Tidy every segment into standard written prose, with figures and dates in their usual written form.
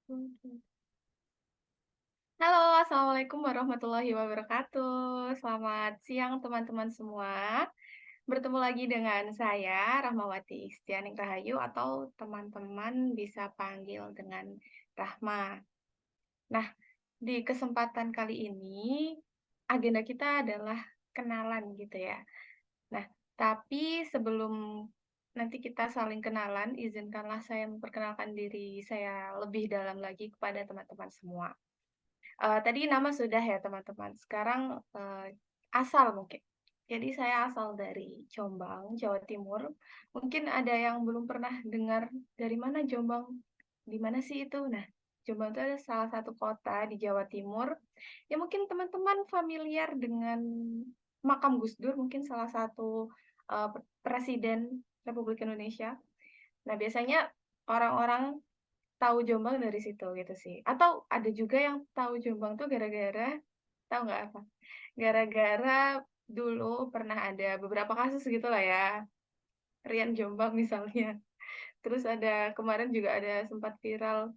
Oke. Halo, assalamualaikum warahmatullahi wabarakatuh. Selamat siang teman-teman semua. Bertemu lagi dengan saya Rahmawati Istianing Rahayu atau teman-teman bisa panggil dengan Rahma. Nah, di kesempatan kali ini agenda kita adalah kenalan gitu ya. Nah, tapi sebelum nanti kita saling kenalan, izinkanlah saya memperkenalkan diri saya lebih dalam lagi kepada teman-teman semua. Tadi nama sudah ya teman-teman, sekarang, asal mungkin. Jadi saya asal dari Jombang, Jawa Timur. Mungkin ada yang belum pernah dengar, "Dari mana Jombang? Di mana sih itu?" Nah, Jombang itu adalah salah satu kota di Jawa Timur, ya mungkin teman-teman familiar dengan makam Gus Dur, mungkin salah satu, presiden Republik Indonesia. Nah, biasanya orang-orang tahu Jombang dari situ gitu sih. Atau ada juga yang tahu Jombang tuh gara-gara tahu nggak apa? Gara-gara dulu pernah ada beberapa kasus gitulah ya, Rian Jombang misalnya. Terus ada kemarin juga ada sempat viral,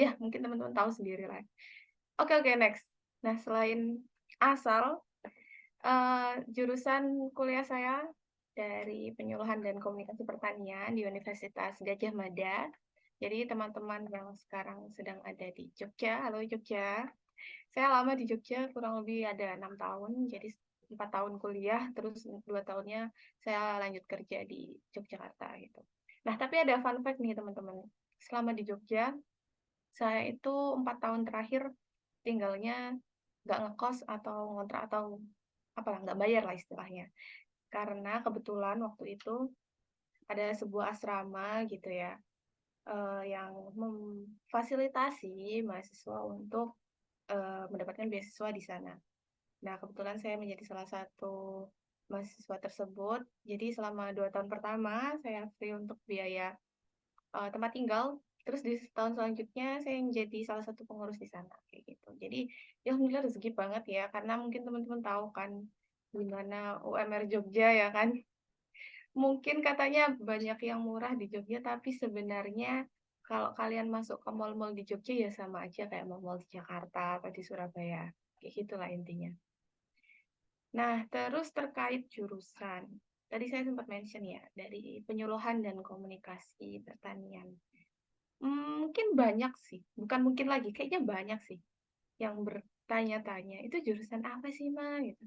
ya mungkin teman-teman tahu sendirilah. Oke oke next. Nah selain asal, jurusan kuliah saya dari Penyuluhan dan Komunikasi Pertanian di Universitas Gadjah Mada. Jadi teman-teman yang sekarang sedang ada di Jogja, halo Jogja. Saya lama di Jogja, kurang lebih ada 6 tahun, jadi 4 tahun kuliah, terus 2 tahunnya saya lanjut kerja di Yogyakarta gitu. Nah, tapi ada fun fact nih teman-teman. Selama di Jogja, saya itu 4 tahun terakhir tinggalnya nggak ngekos atau ngontrak atau apalah, nggak bayar lah istilahnya. Karena kebetulan waktu itu ada sebuah asrama gitu ya, yang memfasilitasi mahasiswa untuk mendapatkan beasiswa di sana. Nah, kebetulan saya menjadi salah satu mahasiswa tersebut. Jadi selama 2 tahun pertama saya free untuk biaya tempat tinggal. Terus di tahun selanjutnya saya menjadi salah satu pengurus di sana kayak gitu. Jadi ya alhamdulillah rezeki banget ya karena mungkin teman-teman tahu kan gimana UMR Jogja ya kan. Mungkin katanya banyak yang murah di Jogja tapi sebenarnya kalau kalian masuk ke mall-mall di Jogja ya sama aja kayak mall-mall di Jakarta atau di Surabaya. Kayak gitulah intinya. Nah, terus terkait jurusan. Tadi saya sempat mention ya, dari penyuluhan dan komunikasi pertanian. Mungkin banyak sih, bukan mungkin lagi, kayaknya banyak sih yang bertanya-tanya, itu jurusan apa sih, Ma? Gitu.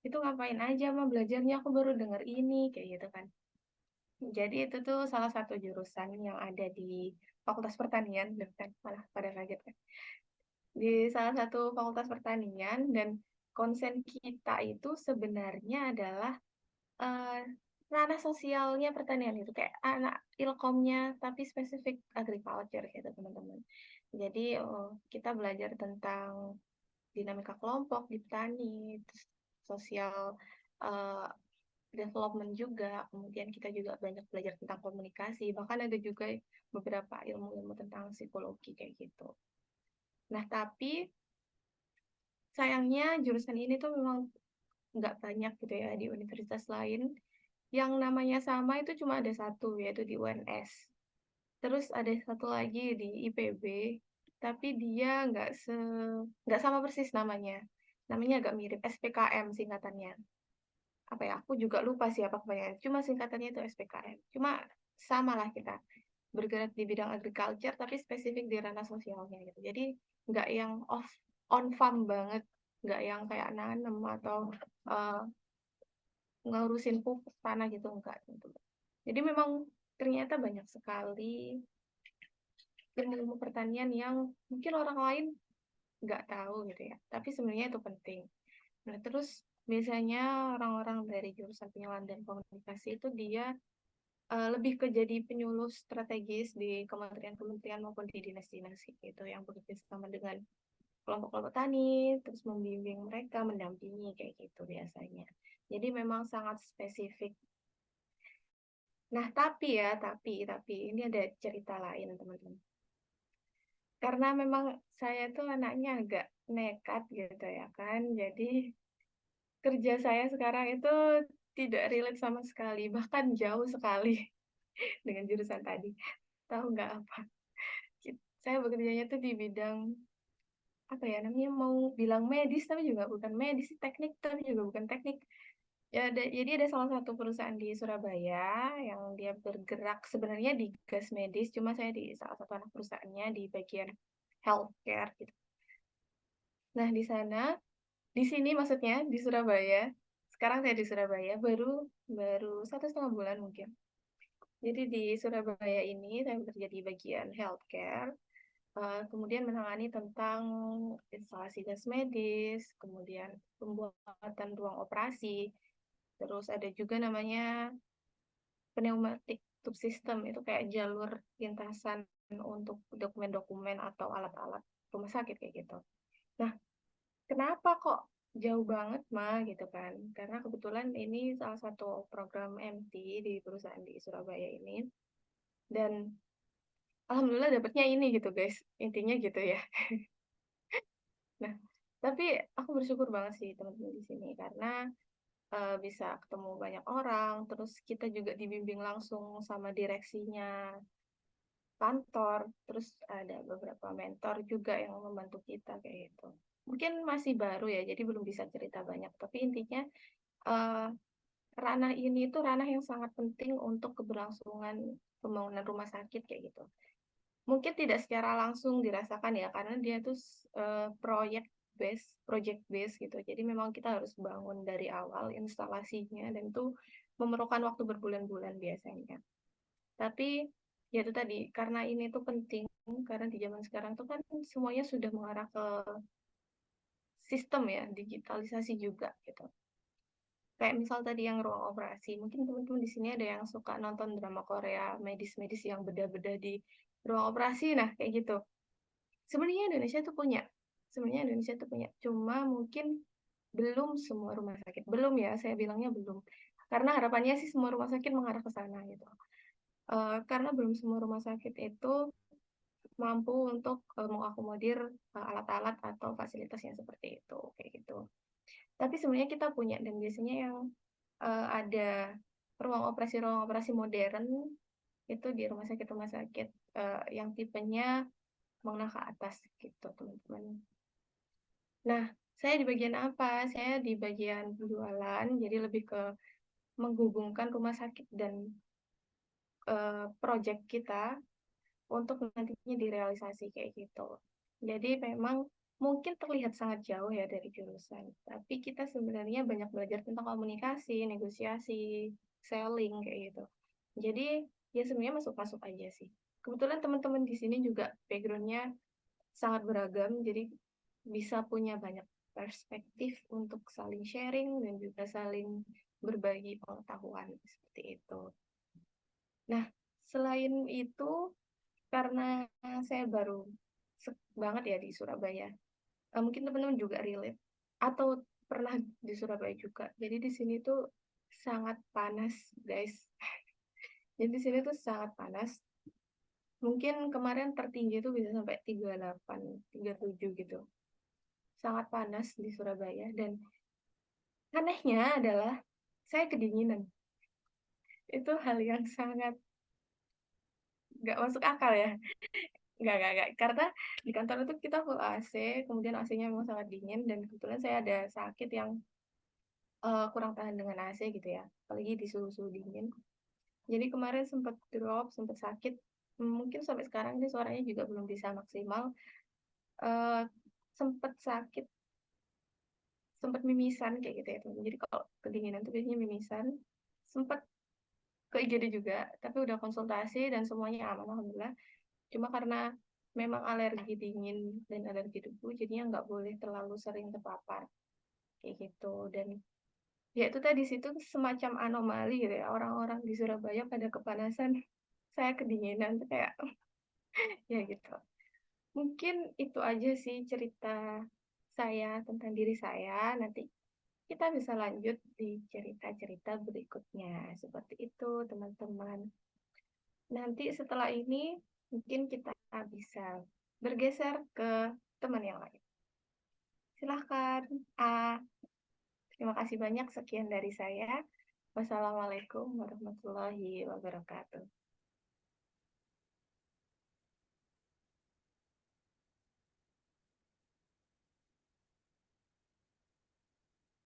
Itu ngapain aja, Ma? Belajarnya aku baru denger ini, kayak gitu kan. Jadi itu tuh salah satu jurusan yang ada di Fakultas Pertanian, dan kan malah pada kaget kan. Di salah satu Fakultas Pertanian, dan konsen kita itu sebenarnya adalah Eee, ranah sosialnya pertanian itu, kayak anak ilkomnya, tapi spesifik agriculture gitu, teman-teman. Jadi, kita belajar tentang dinamika kelompok di petani, terus sosial, eee, development juga, kemudian kita juga banyak belajar tentang komunikasi, bahkan ada juga beberapa ilmu-ilmu tentang psikologi, kayak gitu. Nah, tapi sayangnya jurusan ini tuh memang nggak banyak gitu ya di universitas lain. Yang namanya sama itu cuma ada satu, yaitu di UNS. Terus ada satu lagi di IPB, tapi dia nggak sama persis namanya. Namanya agak mirip, SPKM singkatannya. Apa ya, aku juga lupa sih apa kepanjangannya. Cuma singkatannya itu SPKM. Cuma sama lah kita bergerak di bidang agriculture, tapi spesifik di ranah sosialnya gitu. Jadi nggak yang on farm banget, nggak yang kayak nanam atau uh, ngurusin pupuk tanah gitu enggak gitu. Jadi memang ternyata banyak sekali ilmu-ilmu pertanian yang mungkin orang lain nggak tahu gitu ya, tapi sebenarnya itu penting. Nah, terus biasanya orang-orang dari jurusan penyuluhan dan komunikasi itu dia lebih ke jadi penyuluh strategis di kementerian-kementerian maupun di dinas-dinas gitu yang bekerja sama dengan kelompok-kelompok tani, terus membimbing mereka, mendampingi kayak gitu biasanya. Jadi memang sangat spesifik. Nah, tapi ini ada cerita lain, teman-teman. Karena memang saya tuh anaknya agak nekat gitu ya kan. Jadi kerja saya sekarang itu tidak relate sama sekali, bahkan jauh sekali dengan jurusan tadi. Tahu nggak apa? Saya bekerjanya tuh di bidang apa ya namanya, mau bilang medis tapi juga bukan medis, teknik tapi juga bukan teknik. Ya, jadi ada salah satu perusahaan di Surabaya yang dia bergerak sebenarnya di gas medis, cuma saya di salah satu anak perusahaannya di bagian healthcare gitu. Nah, di sini maksudnya di Surabaya. Sekarang saya di Surabaya baru baru 1,5 bulan mungkin. Jadi di Surabaya ini saya bekerja di bagian healthcare, kemudian menangani tentang instalasi gas medis, kemudian pembuatan ruang operasi, terus ada juga namanya pneumatic tube system, itu kayak jalur lintasan untuk dokumen-dokumen atau alat-alat rumah sakit kayak gitu. Nah, kenapa kok jauh banget mah gitu kan? Karena kebetulan ini salah satu program MT di perusahaan di Surabaya ini, dan alhamdulillah dapetnya ini gitu guys, intinya gitu ya. Nah, tapi aku bersyukur banget sih teman-teman di sini karena bisa ketemu banyak orang, terus kita juga dibimbing langsung sama direksinya kantor, terus ada beberapa mentor juga yang membantu kita kayak gitu. Mungkin masih baru ya, jadi belum bisa cerita banyak, tapi intinya eh, ranah ini tuh ranah yang sangat penting untuk keberlangsungan pembangunan rumah sakit kayak gitu. Mungkin tidak secara langsung dirasakan ya, karena dia tuh project base gitu. Jadi memang kita harus bangun dari awal instalasinya dan itu memerlukan waktu berbulan-bulan biasanya. Tapi ya itu tadi, karena ini tuh penting, karena di zaman sekarang tuh kan semuanya sudah mengarah ke sistem ya, digitalisasi juga gitu. Kayak misal tadi yang ruang operasi, mungkin teman-teman di sini ada yang suka nonton drama Korea medis-medis yang bedah-bedah di ruang operasi, nah kayak gitu. Sebenarnya Indonesia tuh punya, sebenarnya Indonesia tuh punya, cuma mungkin belum semua rumah sakit, belum ya, saya bilangnya belum. Karena harapannya sih semua rumah sakit mengarah ke sana gitu. Karena belum semua rumah sakit itu mampu untuk mengakomodir alat-alat atau fasilitas yang seperti itu, kayak gitu. Tapi sebenarnya kita punya, dan biasanya yang ada ruang operasi modern itu di rumah sakit yang tipenya menengah ke atas gitu teman-teman. Nah, saya di bagian apa? Saya di bagian penjualan, jadi lebih ke menghubungkan rumah sakit dan project kita untuk nantinya direalisasi kayak gitu. Jadi memang mungkin terlihat sangat jauh ya dari jurusan, tapi kita sebenarnya banyak belajar tentang komunikasi, negosiasi, selling kayak gitu. Jadi ya sebenarnya masuk-masuk aja sih. Kebetulan teman-teman di sini juga backgroundnya sangat beragam, jadi bisa punya banyak perspektif untuk saling sharing dan juga saling berbagi pengetahuan seperti itu. Nah, selain itu, karena saya baru banget ya di Surabaya, mungkin teman-teman juga relate atau pernah di Surabaya juga. Jadi di sini tuh sangat panas, guys. Jadi di sini tuh sangat panas. Mungkin kemarin tertinggi tuh bisa sampai 38, 37 gitu. Sangat panas di Surabaya, dan anehnya adalah saya kedinginan. Itu hal yang sangat nggak masuk akal ya. Nggak. Karena di kantor itu kita full AC, kemudian AC-nya memang sangat dingin, dan kebetulan saya ada sakit yang kurang tahan dengan AC gitu ya, apalagi di suhu-suhu dingin. Jadi kemarin sempat drop, sempat sakit. Mungkin sampai sekarang sih suaranya juga belum bisa maksimal. Eh sempat sakit, sempat mimisan kayak gitu ya teman. Jadi kalau kedinginan tuh biasanya mimisan. Sempat ke IGD juga, tapi udah konsultasi dan semuanya aman alhamdulillah. Cuma karena memang alergi dingin dan alergi debu, jadinya nggak boleh terlalu sering terpapar kayak gitu. Dan ya itu tadi situ semacam anomali gitu ya, orang-orang di Surabaya pada kepanasan, saya kedinginan tuh kayak ya gitu. Mungkin itu aja sih cerita saya tentang diri saya. Nanti kita bisa lanjut di cerita-cerita berikutnya, seperti itu teman-teman. Nanti setelah ini mungkin kita bisa bergeser ke teman yang lain. Silahkan. Ah, terima kasih banyak. Sekian dari saya. Wassalamualaikum warahmatullahi wabarakatuh.